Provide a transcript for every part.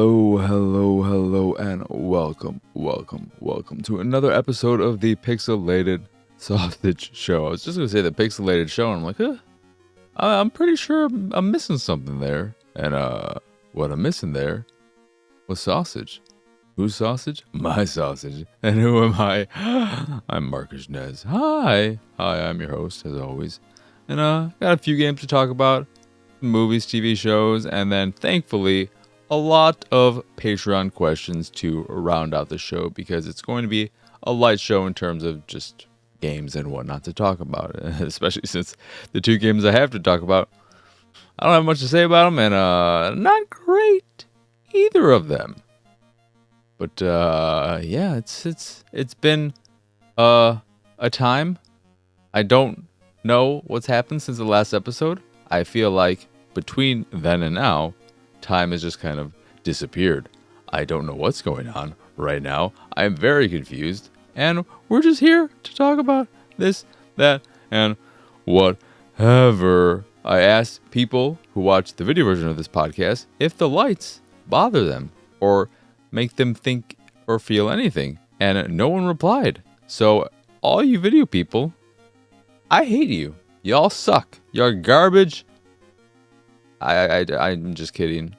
Hello, and welcome to another episode of the Pixelated Sausage Show. I was just gonna say the Pixelated Show, and I'm like, I'm pretty sure I'm missing something there. And what I'm missing there was sausage. Whose sausage? My sausage. And who am I? I'm Marcus Nez. Hi, I'm your host as always, and got a few games to talk about, movies, TV shows, and then thankfully a lot of Patreon questions to round out the show, because it's going to be a light show in terms of just games and whatnot to talk about, especially since the two games I have to talk about, I don't have much to say about them, and not great, either of them. But yeah, it's been a time. I don't know what's happened since the last episode. I feel like between then and now, time has just kind of disappeared. I don't know what's going on right now. I'm very confused, and we're just here to talk about this, that, and whatever. I asked people who watch the video version of this podcast if the lights bother them or make them think or feel anything, and no one replied. So all you video people, I hate you. Y'all suck. You're garbage. I'm just kidding.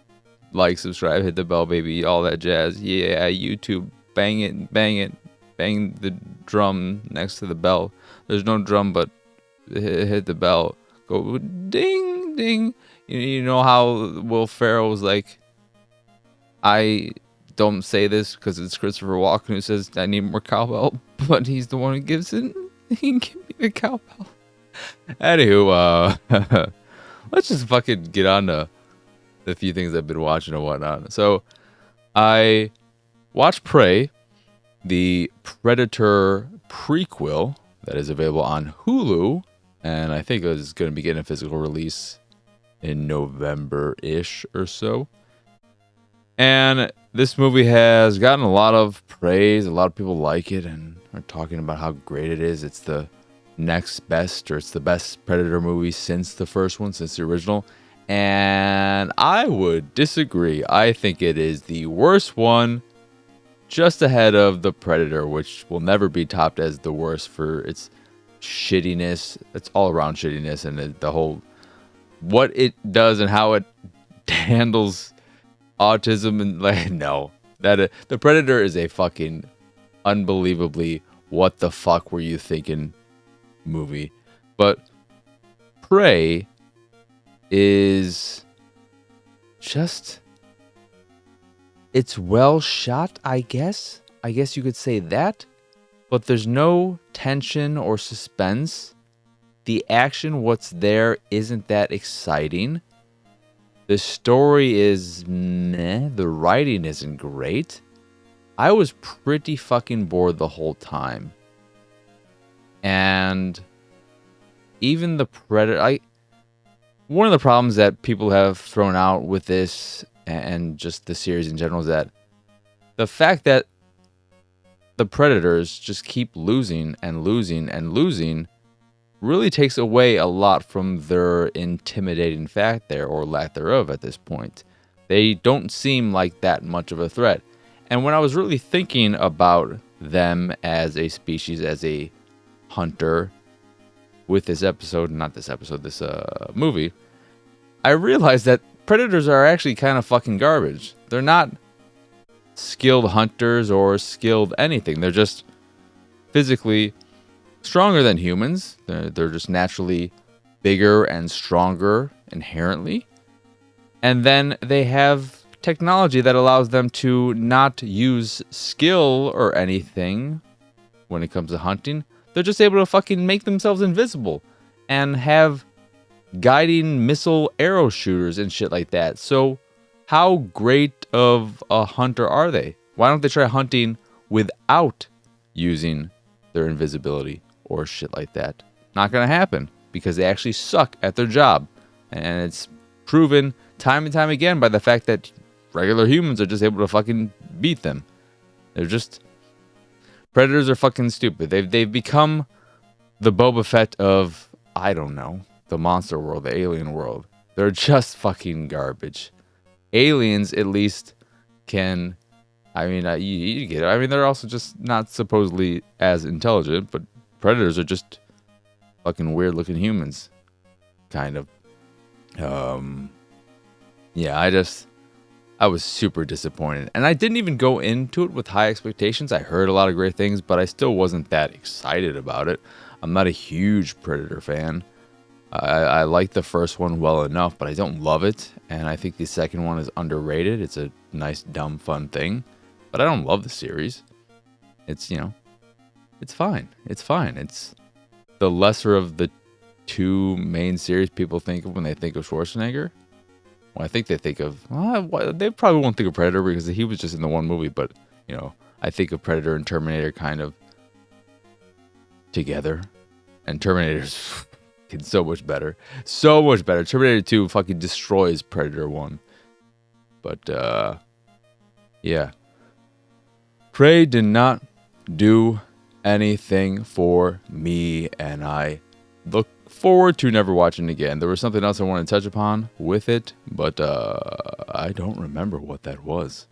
Like, subscribe, hit the bell, baby, all that jazz. Yeah, YouTube, bang it, bang the drum next to the bell. There's no drum, but hit the bell. Go ding, ding. You know how Will Ferrell was like, I don't say this because it's Christopher Walken who says I need more cowbell, but he's the one who gives it. He can give me the cowbell. Anywho, let's just fucking get on to the few things I've been watching and whatnot. So, I watched Prey, the Predator prequel that is available on Hulu, and I think it's going to be getting a physical release in November-ish or so. And this movie has gotten a lot of praise. A lot of people like it and are talking about how great it is. It's the next best, or it's the best Predator movie since the first one, since the original. And I would disagree. I think it is the worst one, just ahead of the Predator, which will never be topped as the worst for its shittiness. It's all around shittiness, and the whole what it does and how it handles autism, and like, no, that the Predator is a fucking unbelievably what the fuck were you thinking movie. But Prey is just, it's well shot, I guess you could say that, but there's no tension or suspense. The action, what's there, isn't that exciting. The story is meh. The writing isn't great. I was pretty fucking bored the whole time. And even the Predator, one of the problems that people have thrown out with this and just the series in general is that the fact that the Predators just keep losing and losing and losing really takes away a lot from their intimidating factor or lack thereof at this point. They don't seem like that much of a threat. And when I was really thinking about them as a species, as a hunter, with this movie, I realized that predators are actually kind of fucking garbage. They're not skilled hunters or skilled anything. They're just physically stronger than humans. They're just naturally bigger and stronger inherently. And then they have technology that allows them to not use skill or anything when it comes to hunting. They're just able to fucking make themselves invisible and have guiding missile arrow shooters and shit like that. So how great of a hunter are they? Why don't they try hunting without using their invisibility or shit like that? Not gonna happen, because they actually suck at their job. And it's proven time and time again by the fact that regular humans are just able to fucking beat them. They're just, predators are fucking stupid. They've become the Boba Fett of, I don't know, the monster world, the alien world. They're just fucking garbage. Aliens at least can, I mean, you get it. I mean, they're also just not supposedly as intelligent, but predators are just fucking weird looking humans, kind of. Yeah, I was super disappointed. And I didn't even go into it with high expectations. I heard a lot of great things, but I still wasn't that excited about it. I'm not a huge Predator fan. I like the first one well enough, but I don't love it. And I think the second one is underrated. It's a nice, dumb, fun thing. But I don't love the series. It's, it's fine. It's fine. It's the lesser of the two main series people think of when they think of Schwarzenegger. Well, I think they think of, they probably won't think of Predator because he was just in the one movie, but, I think of Predator and Terminator kind of together. And Terminator's so much better. So much better. Terminator 2 fucking destroys Predator 1. But, yeah. Prey did not do anything for me, and I look forward to never watching it again. There was something else I wanted to touch upon with it, but I don't remember what that was.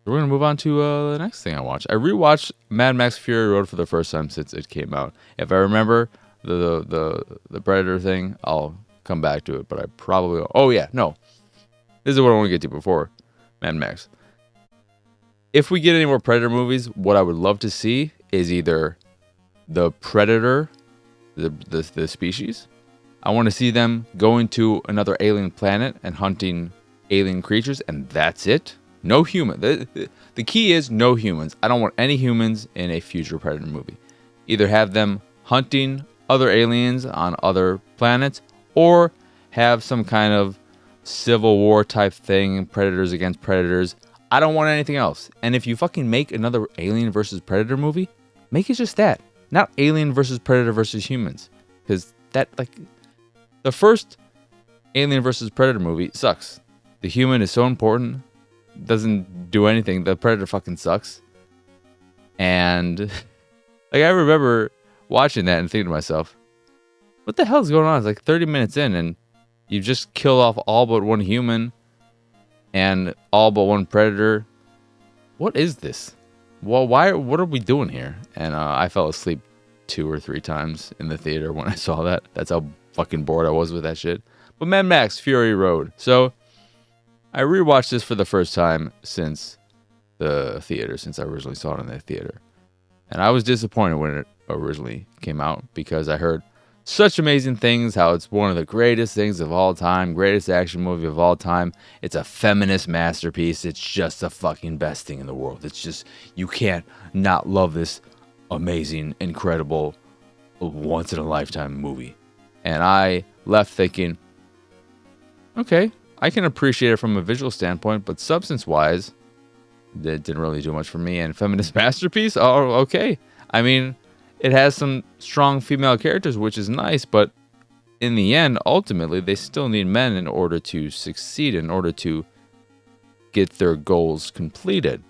We're going to move on to the next thing I watched. I rewatched Mad Max Fury Road for the first time since it came out. If I remember the Predator thing, I'll come back to it, but I probably... Oh, yeah, no. This is what I want to get to before Mad Max. If we get any more Predator movies, what I would love to see is either the Predator, the species. I want to see them going to another alien planet and hunting alien creatures, and that's it. No human. The key is no humans. I don't want any humans in a future Predator movie. Either have them hunting other aliens on other planets, or have some kind of Civil War type thing, Predators against Predators. I don't want anything else. And if you fucking make another Alien versus Predator movie, make it just that. Not Alien versus Predator versus humans. Because that, the first Alien versus Predator movie sucks. The human is so important, doesn't do anything. The Predator fucking sucks. And, I remember watching that and thinking to myself, what the hell is going on? It's 30 minutes in, and you've just killed off all but one human and all but one Predator. What is this? Well, what are we doing here? And I fell asleep 2 or 3 times in the theater when I saw that. That's how fucking bored I was with that shit. But Mad Max Fury Road. So I rewatched this for the first time since the theater, since I originally saw it in the theater. And I was disappointed when it originally came out because I heard such amazing things, how it's one of the greatest things of all time, greatest action movie of all time. It's a feminist masterpiece. It's just the fucking best thing in the world. It's just, you can't not love this amazing, incredible, once-in-a-lifetime movie. And I left thinking, okay, I can appreciate it from a visual standpoint, but substance-wise, it didn't really do much for me. And feminist masterpiece? Oh, okay. I mean, it has some strong female characters, which is nice, but in the end, ultimately, they still need men in order to succeed, in order to get their goals completed.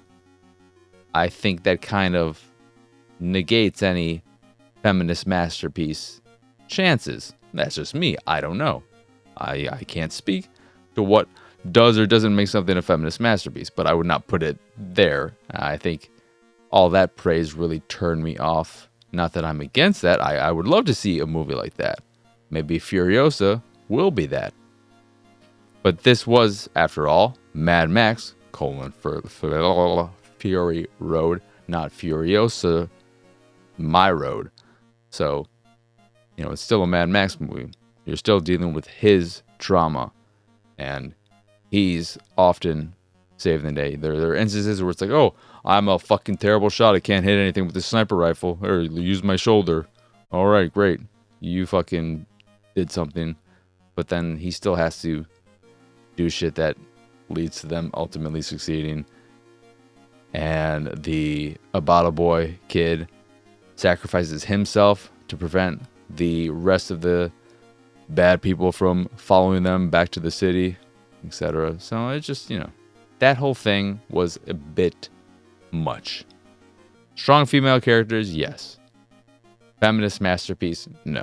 I think that kind of negates any feminist masterpiece chances. That's just me. I don't know. I can't speak to what does or doesn't make something a feminist masterpiece, but I would not put it there. I think all that praise really turned me off. Not that I'm against that. I would love to see a movie like that. Maybe Furiosa will be that. But this was, after all, Mad Max, Fury Road, not Furiosa, my road. So, it's still a Mad Max movie. You're still dealing with his trauma. And he's often saving the day. There are instances where it's like, oh, I'm a fucking terrible shot. I can't hit anything with this sniper rifle. Or use my shoulder. All right, great. You fucking did something. But then he still has to do shit that leads to them ultimately succeeding. And the Abata Boy kid sacrifices himself to prevent the rest of the bad people from following them back to the city, etc. So it's just, that whole thing was a bit much. Strong female characters, yes. Feminist masterpiece, no.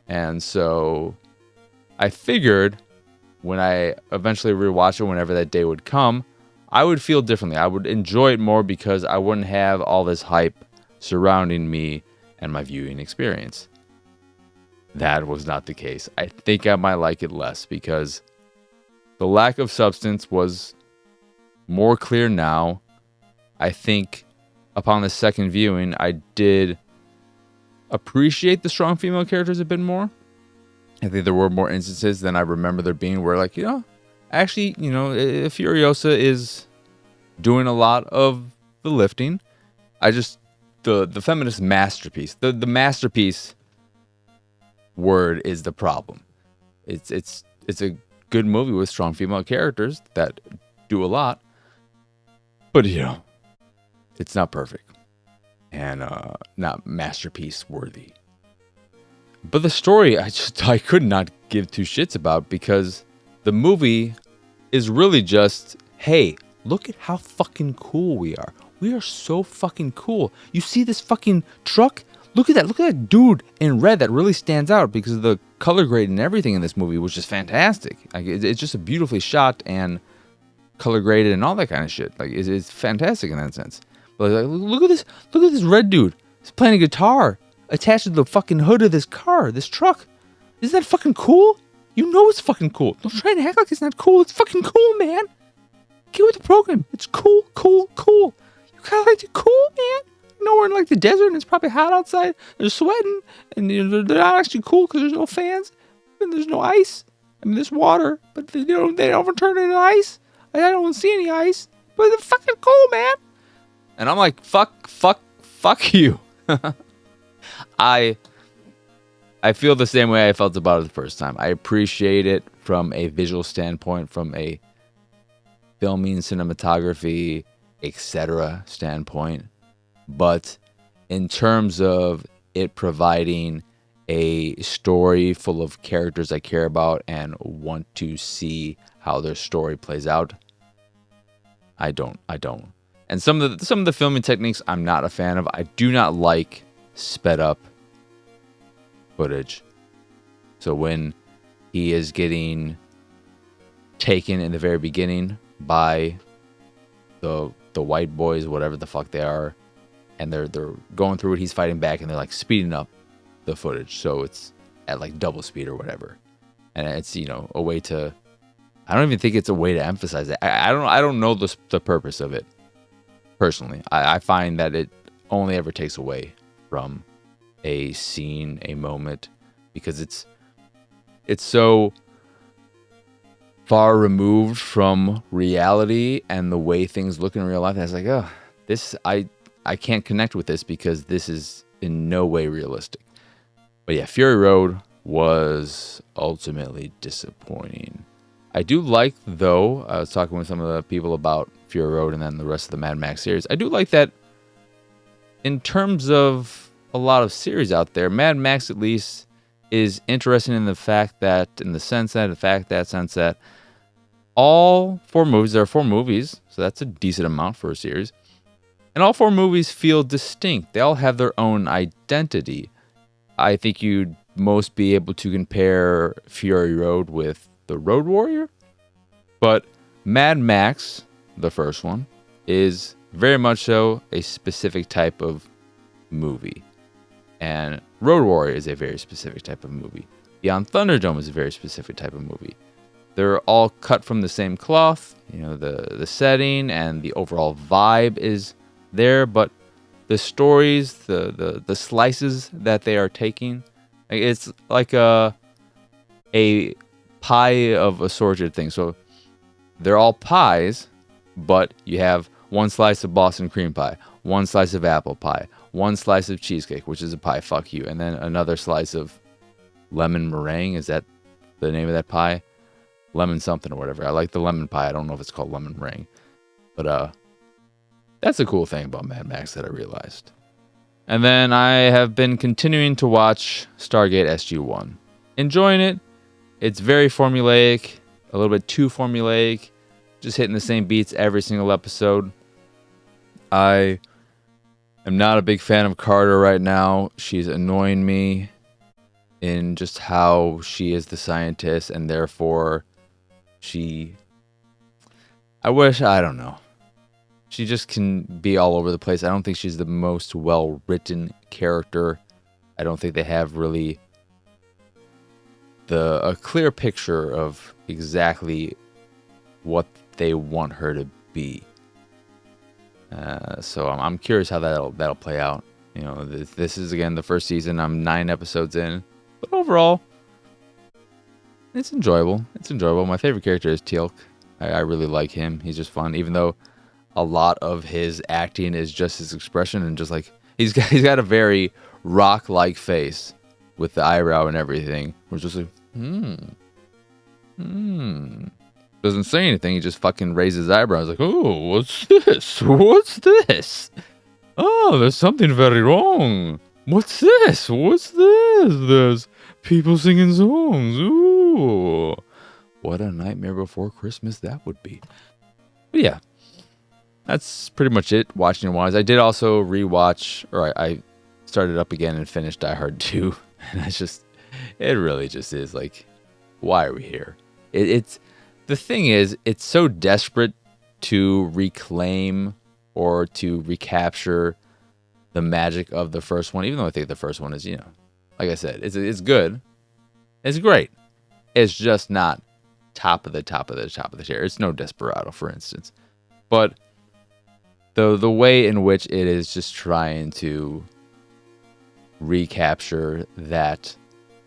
And so I figured when I eventually rewatch it, whenever that day would come, I would feel differently. I would enjoy it more because I wouldn't have all this hype surrounding me and my viewing experience. That was not the case. I think I might like it less because the lack of substance was more clear now. I think upon the second viewing, I did appreciate the strong female characters a bit more. I think there were more instances than I remember there being where, like, actually, Furiosa is doing a lot of the lifting. The feminist masterpiece, the masterpiece word is the problem. It's a good movie with strong female characters that do a lot, but it's not perfect and not masterpiece worthy. But the story, I could not give two shits about because the movie is really just, hey, look at how fucking cool we are. We are so fucking cool. You see this fucking truck? Look at that. Look at that dude in red that really stands out because of the color grade and everything in this movie was just fantastic. Like it's just a beautifully shot and color graded and all that kind of shit. Like it's fantastic in that sense. But like, look at this red dude. He's playing a guitar attached to the fucking hood of this car, this truck. Isn't that fucking cool? You know it's fucking cool. Don't try and act like it's not cool. It's fucking cool, man. Get with the program. It's cool. You kind of like it cool, man. We're in like the desert and it's probably hot outside. They're sweating and they're not actually cool because there's no fans and there's no ice. I mean, there's water, but they don't turn into ice. I don't see any ice, but they're fucking cool, man. And I'm like, fuck you. I feel the same way I felt about it the first time. I appreciate it from a visual standpoint, from a filming, cinematography, etc. standpoint. But in terms of it providing a story full of characters I care about and want to see how their story plays out, I don't. And some of the filming techniques I'm not a fan of. I do not like sped up footage. So when he is getting taken in the very beginning by the white boys, whatever the fuck they are, and they're going through it, he's fighting back, and they're like speeding up the footage, so it's at like double speed or whatever. And it's a way to, I don't even think it's a way to emphasize it. I don't know the purpose of it personally. I find that it only ever takes away from a scene, a moment, because it's so far removed from reality and the way things look in real life. And it's like, oh, this I can't connect with this because this is in no way realistic. But yeah, Fury Road was ultimately disappointing. I do like, though, I was talking with some of the people about Fury Road and then the rest of the Mad Max series. I do like that in terms of a lot of series out there, Mad Max at least is interesting in the sense that all 4 movies, there are 4 movies, so that's a decent amount for a series. And all 4 movies feel distinct. They all have their own identity. I think you'd most be able to compare Fury Road with The Road Warrior. But Mad Max, the first one, is very much so a specific type of movie. And Road Warrior is a very specific type of movie. Beyond Thunderdome is a very specific type of movie. They're all cut from the same cloth. The setting and the overall vibe is there, but the stories, the slices that they are taking, it's like a pie of assorted things. So they're all pies, but you have one slice of Boston cream pie, one slice of apple pie, one slice of cheesecake, which is a pie, fuck you, and then another slice of lemon meringue. Is that the name of that pie? Lemon something or whatever. I like the lemon pie. I don't know if it's called lemon meringue, but that's a cool thing about Mad Max that I realized. And then I have been continuing to watch Stargate SG-1. Enjoying it. It's very formulaic, a little bit too formulaic, just hitting the same beats every single episode. I am not a big fan of Carter right now. She's annoying me in just how she is the scientist, and therefore I don't know. she just can be all over the place. I don't think she's the most well-written character. I don't think they have really a clear picture of exactly what they want her to be. So I'm curious how that'll play out. You know, this is again the first season. I'm 9 episodes in, but overall, it's enjoyable. It's enjoyable. My favorite character is Teal'c. I really like him. He's just fun, even though a lot of his acting is just his expression and just like he's got a very rock-like face with the eyebrow and everything. We're just like, doesn't say anything. He just fucking raises his eyebrows like, oh, what's this? What's this? Oh, there's something very wrong. What's this? What's this? There's people singing songs. Ooh, what a Nightmare Before Christmas that would be. But yeah, that's pretty much it. Watching wise, I did also rewatch, or I started up again and finished Die Hard 2, and it really just is like, why are we here? It's the thing is, it's so desperate to reclaim or to recapture the magic of the first one, even though I think the first one is, like I said, it's good. It's great. It's just not top of the tier. It's no Desperado, for instance. But the way in which it is just trying to recapture that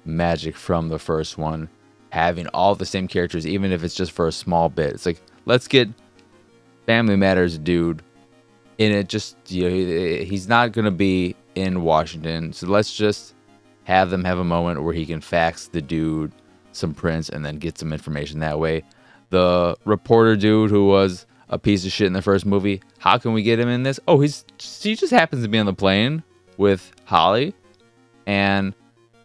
magic from the first one, having all the same characters, even if it's just for a small bit. It's like, let's get Family Matters dude in it. Just, he's not going to be in Washington, so let's just have them have a moment where he can fax the dude some prints and then get some information that way. The reporter dude who was a piece of shit in the first movie, how can we get him in this? Oh, he just happens to be on the plane with Holly, and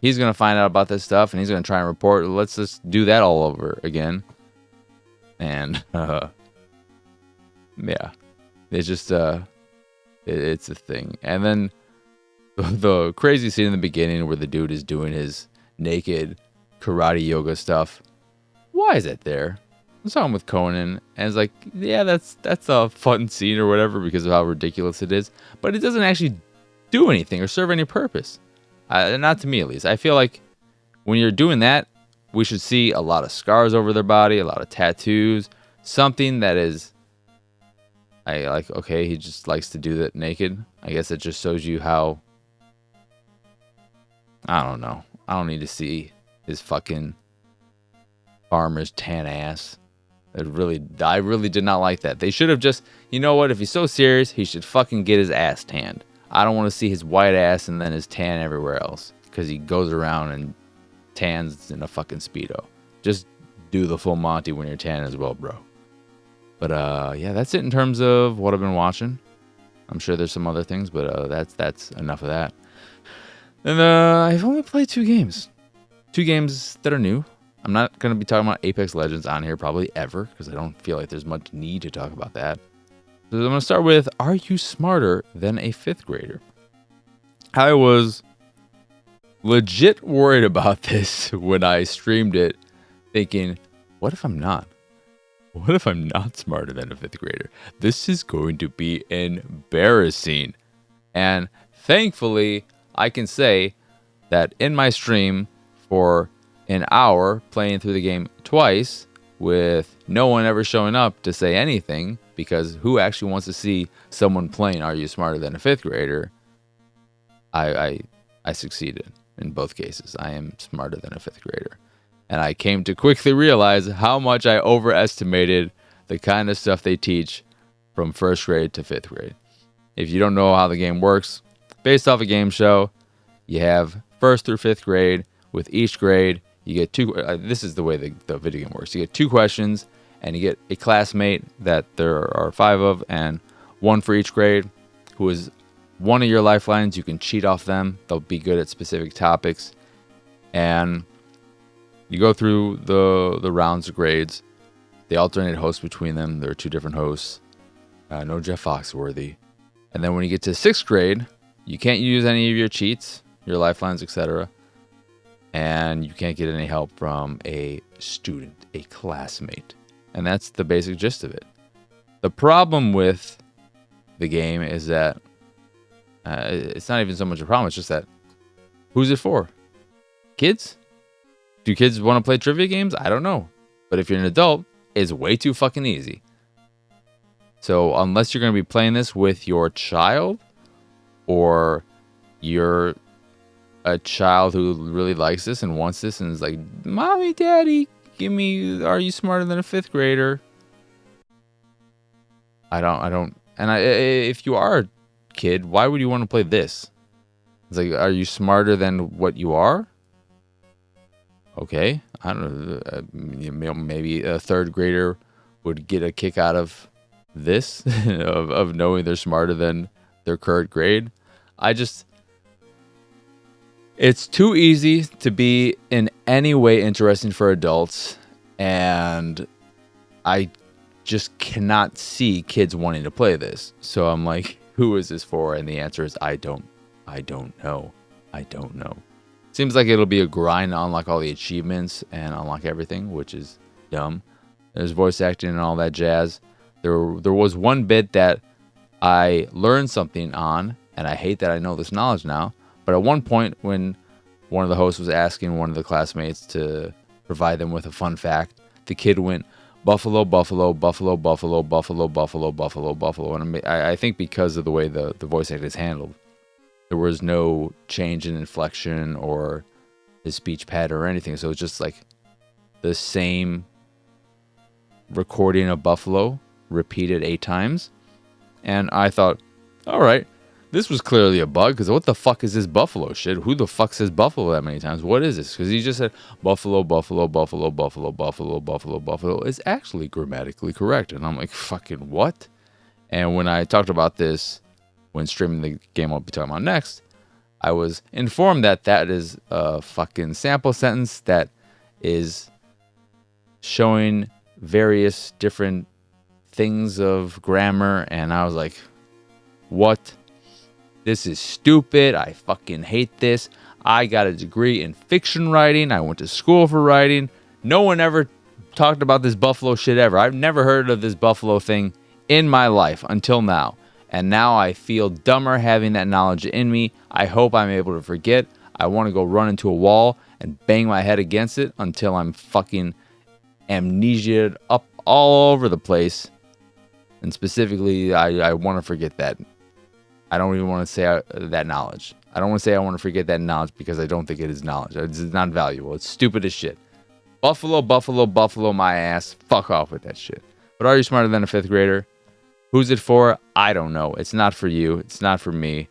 he's going to find out about this stuff, and he's going to try and report. Let's just do that all over again. And, yeah. It's just, it's a thing. And then the crazy scene in the beginning where the dude is doing his naked karate yoga stuff. Why is it there? I saw him with Conan, and it's like, yeah, that's a fun scene or whatever because of how ridiculous it is. But it doesn't actually do anything or serve any purpose. Not to me, at least. I feel like when you're doing that, we should see a lot of scars over their body, a lot of tattoos, something that is, okay, he just likes to do that naked. I guess it just shows you how, I don't know. I don't need to see his fucking farmer's tan ass. I really did not like that. They should have just, you know what? If he's so serious, he should fucking get his ass tanned. I don't want to see his white ass and then his tan everywhere else because he goes around and tans in a fucking Speedo. Just do the full Monty when you're tan as well, bro. But yeah, that's it in terms of what I've been watching. I'm sure there's some other things, but that's enough of that. And I've only played 2 games. 2 games that are new. I'm not going to be talking about Apex Legends on here probably ever because I don't feel like there's much need to talk about that. So I'm going to start with, are you smarter than a 5th grader? I was legit worried about this when I streamed it, thinking, what if I'm not? What if I'm not smarter than a 5th grader? This is going to be embarrassing. And thankfully, I can say that in my stream for an hour playing through the game twice with no one ever showing up to say anything, because who actually wants to see someone playing Are You Smarter Than a 5th Grader? I succeeded in both cases. I am smarter than a 5th grader. And I came to quickly realize how much I overestimated the kind of stuff they teach from 1st grade to 5th grade. If you don't know how the game works, based off a game show, you have 1st through 5th grade. With each grade, you get 2. This is the way the video game works. You get 2 questions, and you get a classmate that there are 5 of, and 1 for each grade, who is one of your lifelines. You can cheat off them. They'll be good at specific topics. And you go through the rounds of grades. They alternate hosts between them. There are 2 different hosts. No Jeff Foxworthy. And then when you get to 6th grade, you can't use any of your cheats, your lifelines, etc. And you can't get any help from a student, a classmate. And that's the basic gist of it. The problem with the game is that it's not even so much a problem. It's just that who's it for? Kids? Do kids want to play trivia games? I don't know. But if you're an adult, it's way too fucking easy. So unless you're going to be playing this with your child, or you're a child who really likes this and wants this and is like, Mommy, Daddy, are you smarter than a 5th grader? I don't. And if you are a kid, why would you want to play this? It's like, are you smarter than what you are? Okay, I don't know. Maybe a 3rd grader would get a kick out of this, of knowing they're smarter than their current grade. It's too easy to be in any way interesting for adults, and I just cannot see kids wanting to play this. So I'm like, who is this for? And the answer is I don't know. I don't know. Seems like it'll be a grind to unlock all the achievements and unlock everything, which is dumb. There's voice acting and all that jazz. There was one bit that I learned something on, and I hate that I know this knowledge now. But at one point, when one of the hosts was asking one of the classmates to provide them with a fun fact, the kid went, Buffalo, Buffalo, Buffalo, Buffalo, Buffalo, Buffalo, Buffalo, Buffalo. And I think because of the way the voice act is handled, there was no change in inflection or his speech pattern or anything. So it's just like the same recording of Buffalo repeated 8 times. And I thought, all right, this was clearly a bug, because what the fuck is this Buffalo shit? Who the fuck says Buffalo that many times? What is this? Because he just said Buffalo, Buffalo, Buffalo, Buffalo, Buffalo, Buffalo, Buffalo is actually grammatically correct. And I'm like, fucking what? And when I talked about this, when streaming the game I'll be talking about next, I was informed that that is a fucking sample sentence that is showing various different things of grammar. And I was like, what? This is stupid. I fucking hate this. I got a degree in fiction writing. I went to school for writing. No one ever talked about this Buffalo shit ever. I've never heard of this Buffalo thing in my life until now. And now I feel dumber having that knowledge in me. I hope I'm able to forget. I want to go run into a wall and bang my head against it until I'm fucking amnesiaed up all over the place. And specifically, I want to forget that. I don't even want to say that knowledge. I don't want to say I want to forget that knowledge, because I don't think it is knowledge. It's not valuable. It's stupid as shit. Buffalo, Buffalo, Buffalo, my ass. Fuck off with that shit. But are you smarter than a 5th grader? Who's it for? I don't know. It's not for you. It's not for me.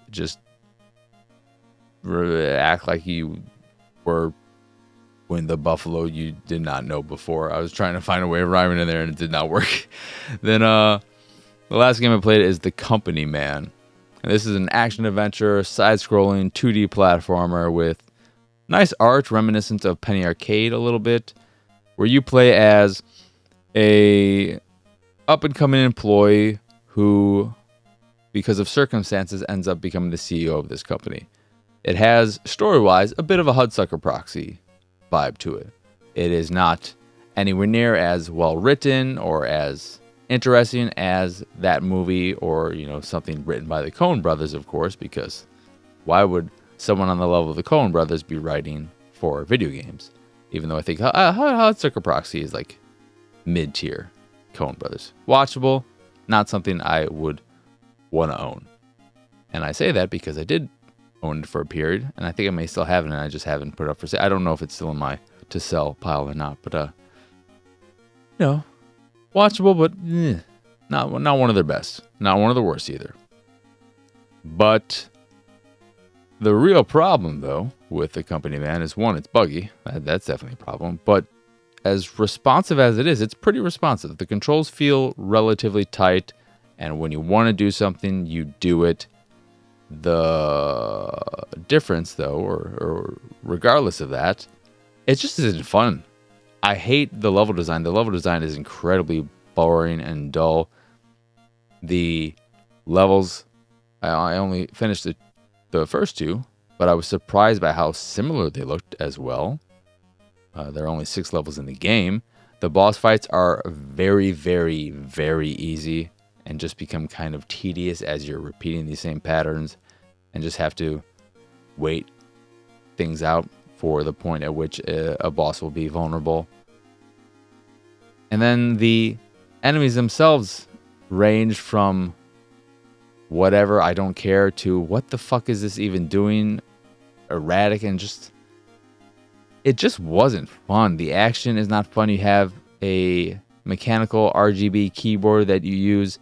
Just act like you were when the Buffalo you did not know before. I was trying to find a way of rhyming in there and it did not work. Then the last game I played is The Company Man. And this is an action-adventure, side-scrolling, 2D platformer with nice art reminiscent of Penny Arcade a little bit, where you play as a up-and-coming employee who, because of circumstances, ends up becoming the CEO of this company. It has, story-wise, a bit of a Hudsucker Proxy vibe to it. It is not anywhere near as well-written or as interesting as that movie, or something written by the Coen brothers, of course, because why would someone on the level of the Coen brothers be writing for video games? Even though I think Hudsucker Proxy is like mid-tier Coen brothers. Watchable, not something I would want to own. And I say that because I did own it for a period, and I think I may still have it, and I just haven't put it up for sale. I don't know if it's still in my to sell pile or not, but watchable, but not one of their best. Not one of the worst either. But the real problem, though, with The Company Man is, one, it's buggy. That's definitely a problem. But as responsive as it is, it's pretty responsive. The controls feel relatively tight, and when you want to do something, you do it. The difference, though, or regardless of that, it just isn't fun. I hate the level design. The level design is incredibly boring and dull. The levels, I only finished the first 2, but I was surprised by how similar they looked as well. There are only 6 levels in the game. The boss fights are very, very, very easy, and just become kind of tedious as you're repeating these same patterns and just have to wait things out for the point at which a boss will be vulnerable. And then the enemies themselves range from whatever, I don't care, to what the fuck is this even doing, erratic, and it just wasn't fun. The action is not fun. You have a mechanical RGB keyboard that you use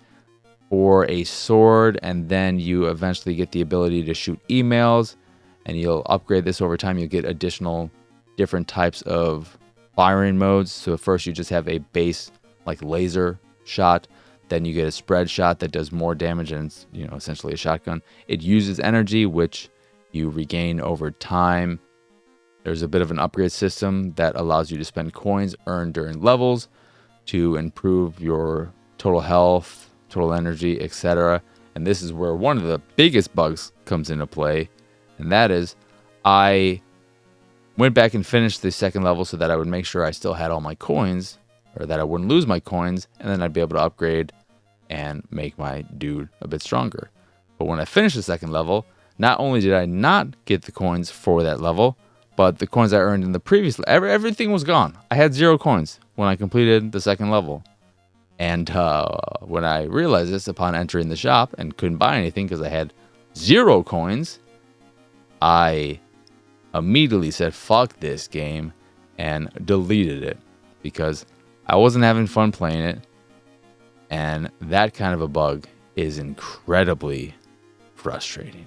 for a sword, and then you eventually get the ability to shoot emails, and you'll upgrade this over time. You'll get additional different types of firing modes. So at first you just have a base like laser shot, then you get a spread shot that does more damage, and it's, you know, essentially a shotgun. It uses energy, which you regain over time. There's a bit of an upgrade system that allows you to spend coins earned during levels to improve your total health, total energy, etc. And this is where one of the biggest bugs comes into play, and that is I went back and finished the second level so that I would make sure I still had all my coins, or that I wouldn't lose my coins, and then I'd be able to upgrade and make my dude a bit stronger. But when I finished the second level, not only did I not get the coins for that level, but the coins I earned in the previous level, everything was gone. I had 0 coins when I completed the second level. And when I realized this upon entering the shop and couldn't buy anything because I had 0 coins, I immediately said, fuck this game, and deleted it because I wasn't having fun playing it. And that kind of a bug is incredibly frustrating.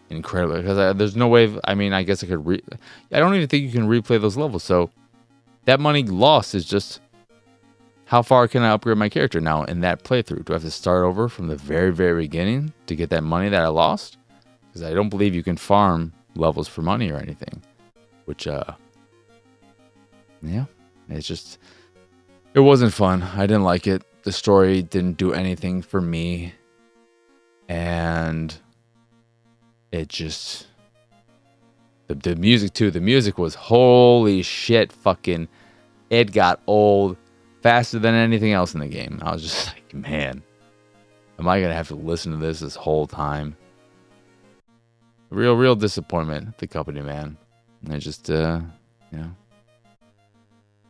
Incredibly, because there's no way. I guess I could. I don't even think you can replay those levels. So that money lost is just how far can I upgrade my character now in that playthrough? Do I have to start over from the very, very beginning to get that money that I lost? Because I don't believe you can farm levels for money or anything. Which, yeah, it's just, it wasn't fun. I didn't like it. The story didn't do anything for me, and it just, the music too. The music was holy shit, fucking. It got old faster than anything else in the game. I was just like, man, am I gonna have to listen to this whole time? Real disappointment. The company, man. I just, do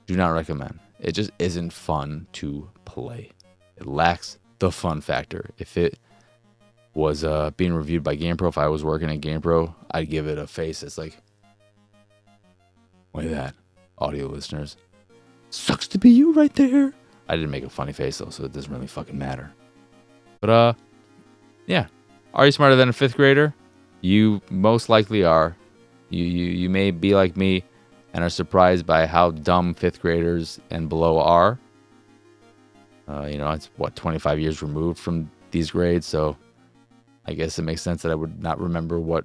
not recommend. It just isn't fun to play. It lacks the fun factor. If it was being reviewed by GamePro, if I was working at GamePro, I'd give it a face that's like, look at that, audio listeners. Sucks to be you right there. I didn't make a funny face though, so it doesn't really fucking matter. But yeah. Are you smarter than a 5th grader? You most likely are. You may be like me and are surprised by how dumb 5th graders and below are. It's 25 years removed from these grades, so I guess it makes sense that I would not remember what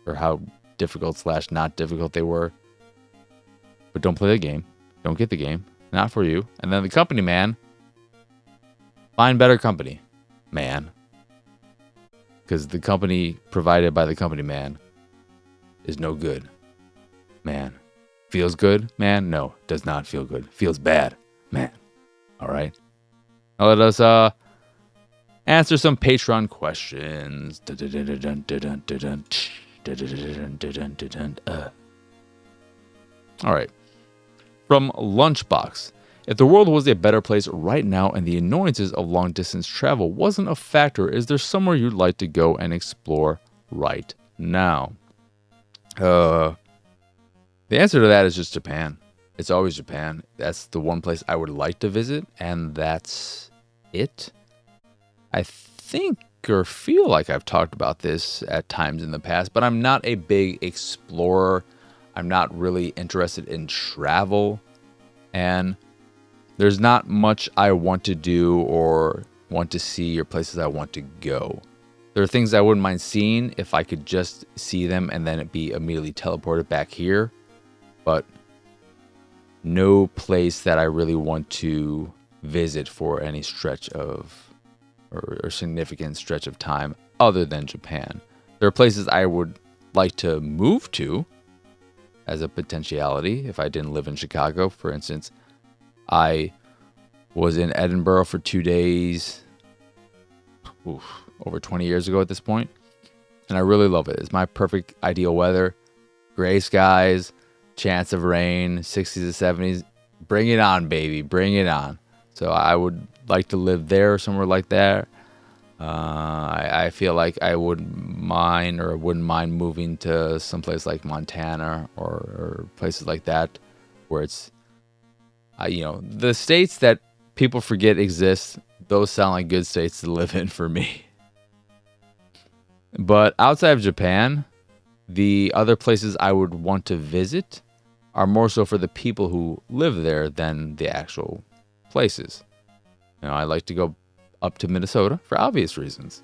or how difficult / not difficult they were. But don't play the game. Don't get the game. Not for you. And then the company man. Find better company, man. Because the company provided by the company man is no good, man. Feels good, man? No, does not feel good. Feels bad, man. All right. Now let us answer some Patreon questions. All right. From Lunchbox. If the world was a better place right now and the annoyances of long-distance travel wasn't a factor, is there somewhere you'd like to go and explore right now? The answer to that is just Japan. It's always Japan. That's the one place I would like to visit, and that's it. I think or feel like I've talked about this at times in the past, but I'm not a big explorer. I'm not really interested in travel, and there's not much I want to do or want to see or places I want to go. There are things I wouldn't mind seeing if I could just see them and then it be immediately teleported back here, but no place that I really want to visit for any stretch of or significant stretch of time other than Japan. There are places I would like to move to as a potentiality if I didn't live in Chicago. For instance, I Was in Edinburgh for 2 days. Over 20 years ago at this point. And I really love it. It's my perfect ideal weather. Gray skies, chance of rain, 60s to 70s. Bring it on, baby. Bring it on. So I would like to live there, somewhere like that. I feel like I wouldn't mind moving to someplace like Montana or places like that, where it's, the states that people forget exist. Those sound like good states to live in for me. But outside of Japan, the other places I would want to visit are more so for the people who live there than the actual places. I like to go up to Minnesota for obvious reasons.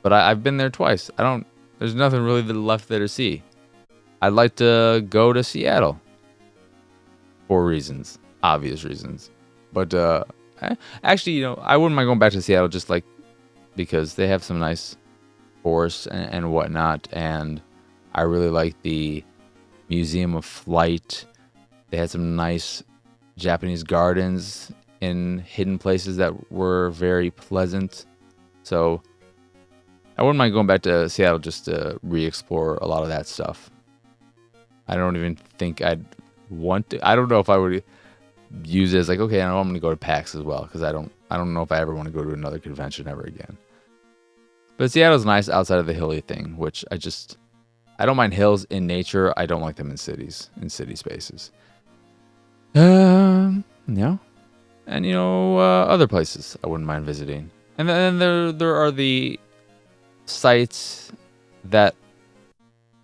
But I've been there twice. There's nothing really left there to see. I'd like to go to Seattle for reasons, obvious reasons. But actually, I wouldn't mind going back to Seattle just like because they have some nice forests and whatnot. And I really like the Museum of Flight. They had some nice Japanese gardens in hidden places that were very pleasant. So I wouldn't mind going back to Seattle just to re-explore a lot of that stuff. I don't even think I'd want to. I don't know if I would use it as like, okay, I'm going to go to PAX as well, because I don't know if I ever want to go to another convention ever again. But Seattle's nice outside of the hilly thing, which I don't mind hills in nature. I don't like them in cities, in city spaces. Yeah. And, other places I wouldn't mind visiting. And then there are the sites that,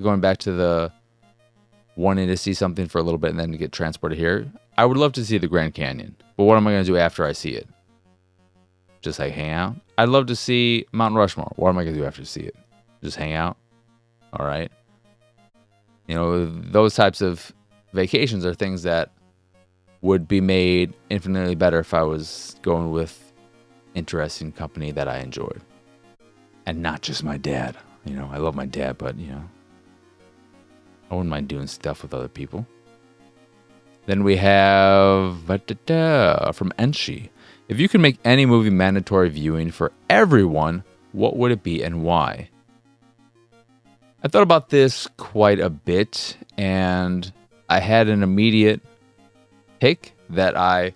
going back to the wanting to see something for a little bit and then to get transported here, I would love to see the Grand Canyon. But what am I going to do after I see it? Just like hang out? I'd love to see Mount Rushmore. What am I going to do after I see it? Just hang out? All right. Those types of vacations are things that would be made infinitely better if I was going with interesting company that I enjoyed. And not just my dad. I love my dad, but, I wouldn't mind doing stuff with other people. Then we have from Enshi. If you could make any movie mandatory viewing for everyone, what would it be and why? I thought about this quite a bit, and I had an immediate pick that I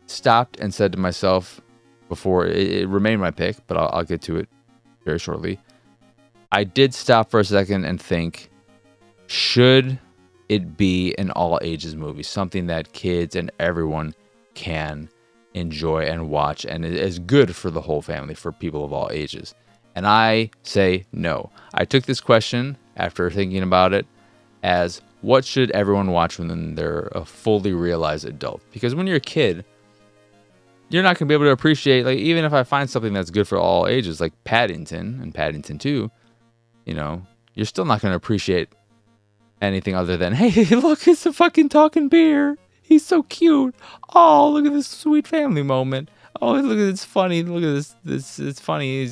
stopped and said to myself before it remained my pick, but I'll get to it very shortly. I did stop for a second and think, should it be an all ages movie, something that kids and everyone can enjoy and watch and is good for the whole family, for people of all ages? And I say no. I took this question after thinking about it as, what should everyone watch when they're a fully realized adult? Because when you're a kid, you're not going to be able to appreciate, like, even if I find something that's good for all ages, like Paddington and Paddington 2, you're still not going to appreciate anything other than, hey, look, it's a fucking talking bear. He's so cute. Oh, look at this sweet family moment. Oh, look at this funny. Look at this. It's funny.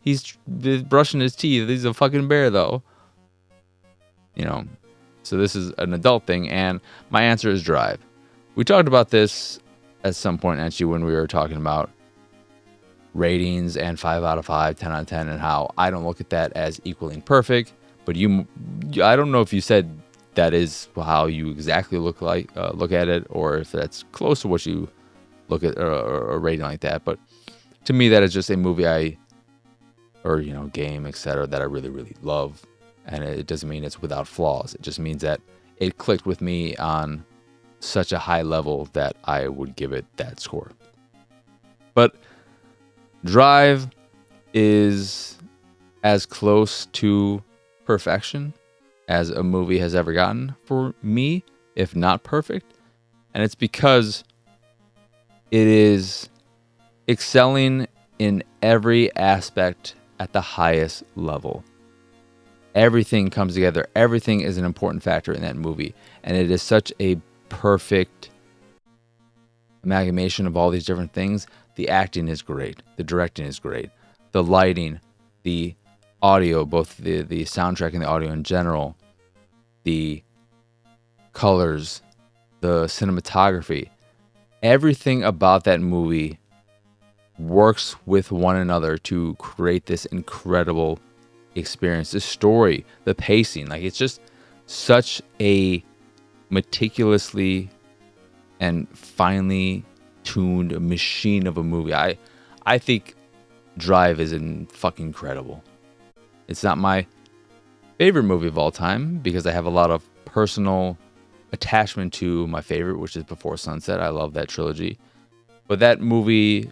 He's brushing his teeth. He's a fucking bear, though. So this is an adult thing, and my answer is Drive. We talked about this at some point, actually, when we were talking about ratings and 5 out of 5, 10 out of 10, and how I don't look at that as equaling perfect. But I don't know if you said that is how you exactly look at it, or if that's close to what you look at, or a rating like that. But to me, that is just a movie game, etc., that I really, really love. And it doesn't mean it's without flaws. It just means that it clicked with me on such a high level that I would give it that score. But Drive is as close to perfection as a movie has ever gotten for me, if not perfect. And it's because it is excelling in every aspect at the highest level. Everything comes together. Everything is an important factor in that movie. And it is such a perfect amalgamation of all these different things. The acting is great. The directing is great. The lighting, the audio, both the soundtrack and the audio in general, the colors, the cinematography. everything about that movie works with one another to create this incredible experience. The story, the pacing, like it's just such a meticulously and finely tuned machine of a movie. I think Drive is fucking incredible. It's not my favorite movie of all time because I have a lot of personal attachment to my favorite, which is Before Sunset. I love that trilogy. But that movie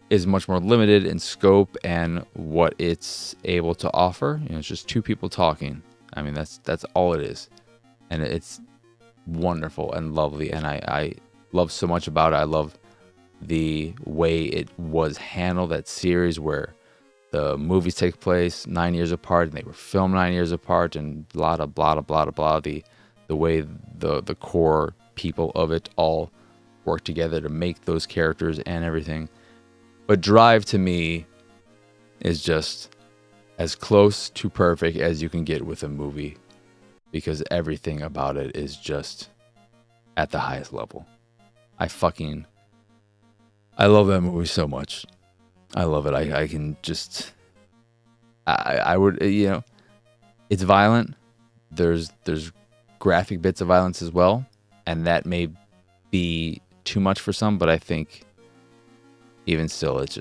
is much more limited in scope and what it's able to offer. You know, it's just two people talking. I mean, that's all it is. And it's wonderful and lovely. And I love so much about it. I love the way it was handled, that series where the movies take place 9 years apart and they were filmed 9 years apart and blah, blah, blah, blah, blah. The way the core people of it all work together to make those characters and everything. But Drive to me is just as close to perfect as you can get with a movie because everything about it is just at the highest level. I love that movie so much. I love it. I can just, I would, you know, it's violent. There's graphic bits of violence as well. And that may be too much for some, but I think even still, it's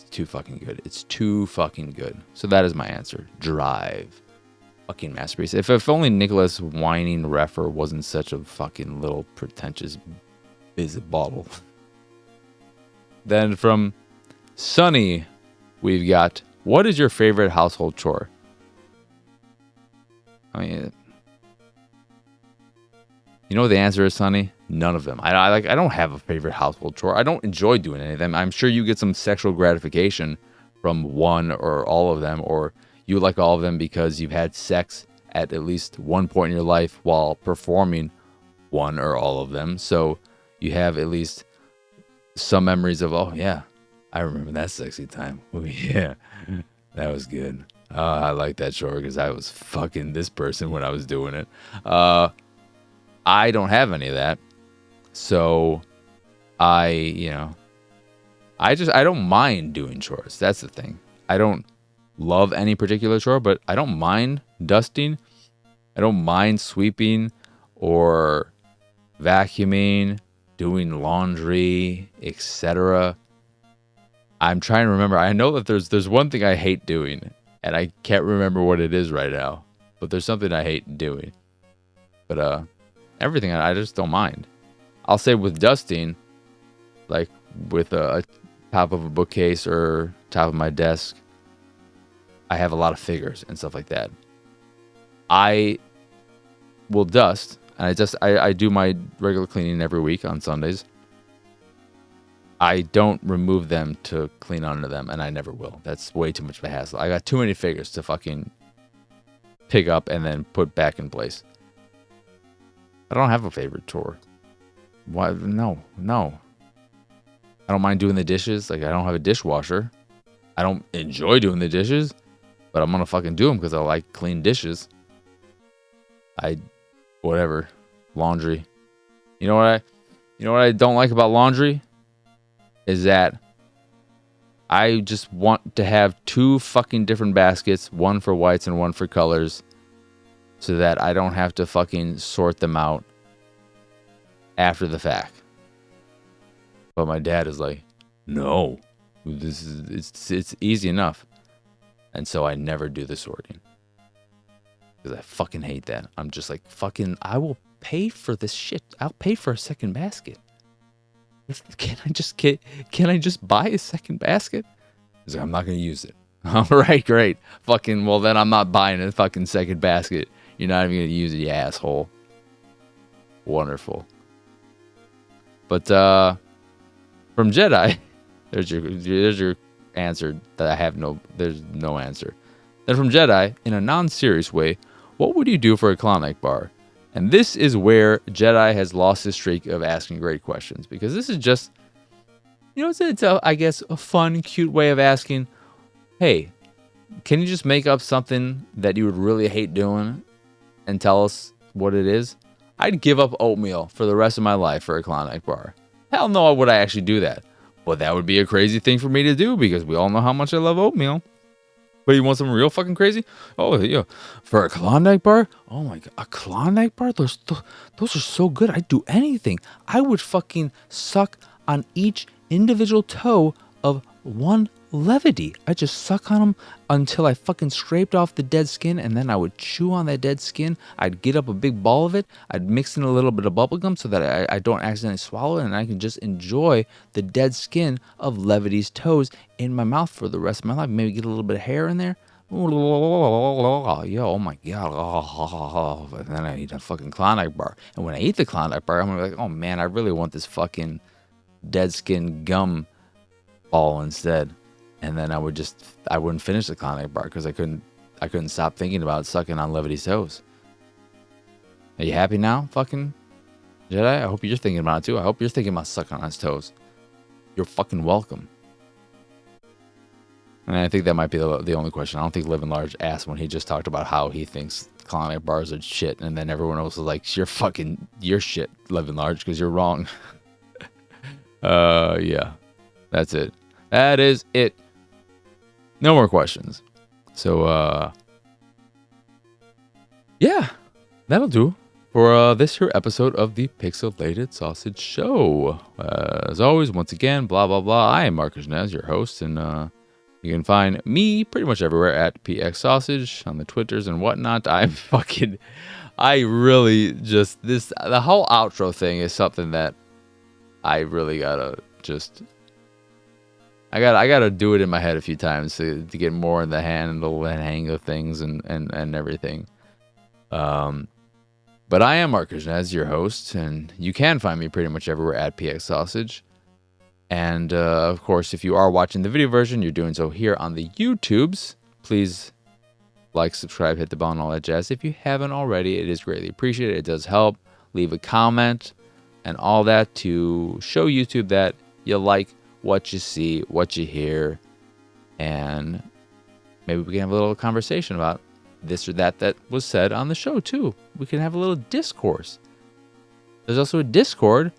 too fucking good. It's too fucking good. So that is my answer. Drive. Fucking masterpiece. If only Nicholas Winding Refn wasn't such a fucking little pretentious bottle. Then from Sunny, we've got, what is your favorite household chore? I mean, you know what the answer is, Sunny? None of them. I don't have a favorite household chore. I don't enjoy doing any of them. I'm sure you get some sexual gratification from one or all of them, or you like all of them because you've had sex at least one point in your life while performing one or all of them. So you have at least some memories of, oh yeah, I remember that sexy time. Oh yeah, that was good. I like that chore because I was fucking this person when I was doing it. I don't have any of that. So I don't mind doing chores. That's the thing. I don't love any particular chore, but I don't mind dusting. I don't mind sweeping or vacuuming, doing laundry, etc. I'm trying to remember. I know that there's one thing I hate doing, and I can't remember what it is right now. But there's something I hate doing. But everything I just don't mind. I'll say with dusting, like with a top of a bookcase or top of my desk, I have a lot of figures and stuff like that. I will dust, and I do my regular cleaning every week on Sundays. I don't remove them to clean under them, and I never will. That's way too much of a hassle. I got too many figures to fucking pick up and then put back in place. I don't have a favorite chore. Why? No. I don't mind doing the dishes. Like, I don't have a dishwasher. I don't enjoy doing the dishes, but I'm gonna fucking do them because I like clean dishes. Whatever. Laundry. You know what I don't like about laundry? Is that I just want to have two fucking different baskets, one for whites and one for colors, so that I don't have to fucking sort them out after the fact. But my dad is like, no, it's easy enough. And so I never do the sorting. Because I fucking hate that. I'm just like, fucking, I will pay for this shit. I'll pay for a second basket. Can I just buy a second basket? He's like, I'm not going to use it. All right, great. Fucking, well, then I'm not buying a fucking second basket. You're not even going to use it, you asshole. Wonderful. But from Jedi, there's your answer that there's no answer. Then from Jedi, in a non-serious way, what would you do for a Klondike bar? And this is where Jedi has lost his streak of asking great questions, because this is just, it's I guess a fun, cute way of asking, hey, can you just make up something that you would really hate doing and tell us what it is? I'd give up oatmeal for the rest of my life for a Klondike bar. Hell no, would I actually do that? But that would be a crazy thing for me to do because we all know how much I love oatmeal. But you want something real fucking crazy? Oh, yeah. For a Klondike bar? Oh my god, a Klondike bar? Those are so good. I'd do anything. I would fucking suck on each individual toe of one Levity. I just suck on them until I fucking scraped off the dead skin, and then I would chew on that dead skin. I'd get up a big ball of it. I'd mix in a little bit of bubblegum so that I don't accidentally swallow it, and I can just enjoy the dead skin of Levity's toes in my mouth for the rest of my life. Maybe get a little bit of hair in there. Yo, oh my god. And then I eat a fucking Klondike bar. And when I eat the Klondike bar, I'm gonna be like, oh man, I really want this fucking dead skin gum ball instead. And then I wouldn't finish the Klondike bar because I couldn't stop thinking about sucking on Levity's toes. Are you happy now, fucking Jedi? I hope you're thinking about it too. I hope you're thinking about sucking on his toes. You're fucking welcome. And I think that might be the only question. I don't think Living Large asked when he just talked about how he thinks Klondike bars are shit, and then everyone else was like, you're shit, Living Large, because you're wrong. Yeah. That's it. That is it. No more questions. So, yeah, that'll do for this here episode of the Pixelated Sausage Show. As always, once again, blah, blah, blah. I am Marcus Nez, your host, and you can find me pretty much everywhere at PX Sausage on the Twitters and whatnot. The whole outro thing is something that I really gotta just... I gotta do it in my head a few times to get more in the handle and hang of things and everything. But I am Marcus Nez, your host, and you can find me pretty much everywhere at PX Sausage. And of course, if you are watching the video version, you're doing so here on the YouTubes. Please like, subscribe, hit the bell, and all that jazz. If you haven't already, it is greatly appreciated. It does help. Leave a comment and all that to show YouTube that you like what you see, what you hear, and maybe we can have a little conversation about this or that was said on the show too. We can have a little discourse. There's also a Discord,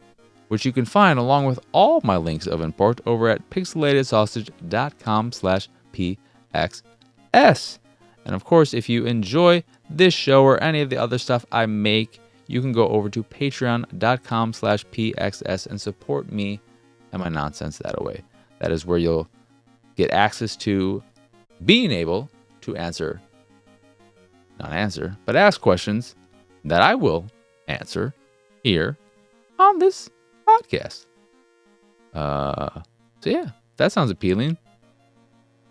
which you can find along with all my links of import over at pixelatedsausage.com/pxs. And of course, if you enjoy this show or any of the other stuff I make, you can go over to patreon.com/pxs and support me and my nonsense that way. That is where you'll get access to being able to ask questions that I will answer here on this podcast. So yeah, that sounds appealing.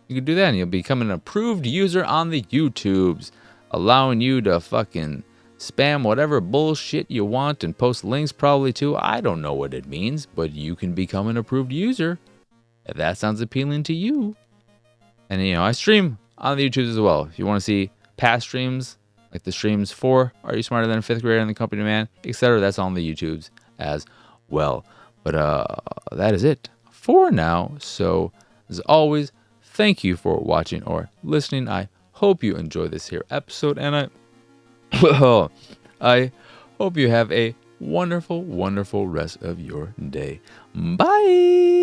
You can do that and you'll become an approved user on the YouTubes, allowing you to fucking spam whatever bullshit you want and post links probably too. I don't know what it means, but you can become an approved user if that sounds appealing to you. And I stream on the YouTubes as well. If you want to see past streams, like the streams for Are You Smarter Than a Fifth Grader and the Company Man, etc., that's on the YouTubes as well. But that is it for now. So as always, thank you for watching or listening. I hope you enjoy this here episode, and I hope you have a wonderful, wonderful rest of your day. Bye!